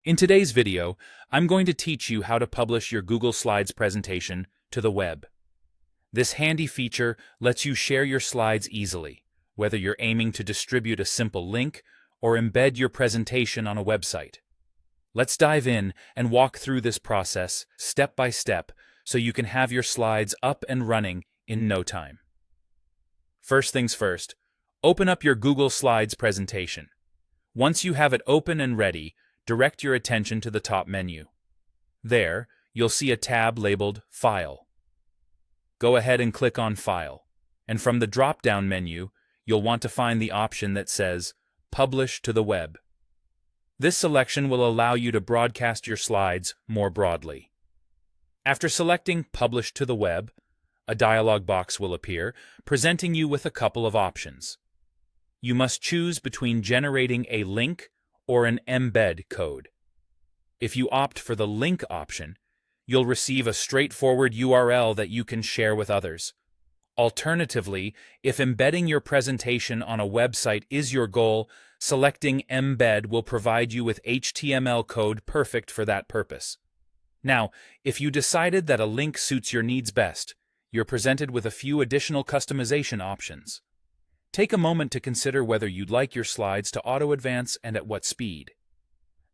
In today's video, I'm going to teach you how to publish your Google Slides presentation to the web. This handy feature lets you share your slides easily, whether you're aiming to distribute a simple link or embed your presentation on a website. Let's dive in and walk through this process step by step so you can have your slides up and running in no time. First things first, open up your Google Slides presentation. Once you have it open and ready, direct your attention to the top menu. There, you'll see a tab labeled File. Go ahead and click on File, and from the drop-down menu, you'll want to find the option that says Publish to the Web. This selection will allow you to broadcast your slides more broadly. After selecting Publish to the Web, a dialog box will appear, presenting you with a couple of options. You must choose between generating a link or an embed code. If you opt for the link option, you'll receive a straightforward URL that you can share with others. Alternatively, if embedding your presentation on a website is your goal, selecting embed will provide you with HTML code perfect for that purpose. Now, if you decided that a link suits your needs best, you're presented with a few additional customization options. Take a moment to consider whether you'd like your slides to auto-advance and at what speed.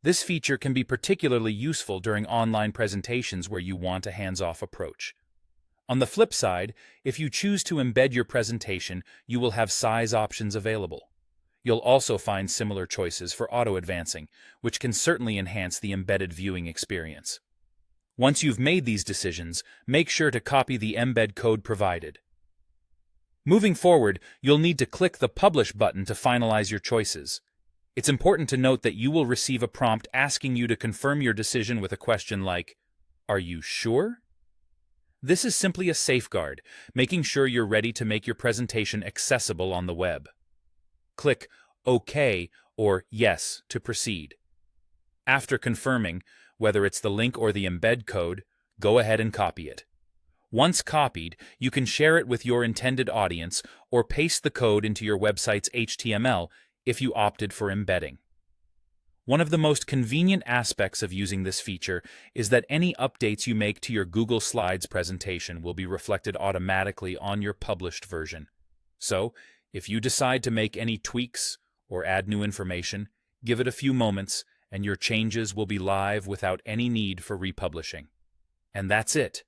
This feature can be particularly useful during online presentations where you want a hands-off approach. On the flip side, if you choose to embed your presentation, you will have size options available. You'll also find similar choices for auto-advancing, which can certainly enhance the embedded viewing experience. Once you've made these decisions, make sure to copy the embed code provided. Moving forward, you'll need to click the Publish button to finalize your choices. It's important to note that you will receive a prompt asking you to confirm your decision with a question like, "Are you sure?" This is simply a safeguard, making sure you're ready to make your presentation accessible on the web. Click OK or Yes to proceed. After confirming, whether it's the link or the embed code, go ahead and copy it. Once copied, you can share it with your intended audience or paste the code into your website's HTML if you opted for embedding. One of the most convenient aspects of using this feature is that any updates you make to your Google Slides presentation will be reflected automatically on your published version. So, if you decide to make any tweaks or add new information, give it a few moments and your changes will be live without any need for republishing. And that's it.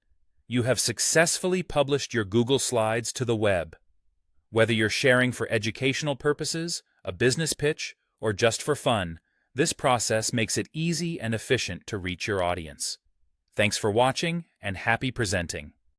You have successfully published your Google Slides to the web. Whether you're sharing for educational purposes, a business pitch, or just for fun, this process makes it easy and efficient to reach your audience. Thanks for watching and happy presenting.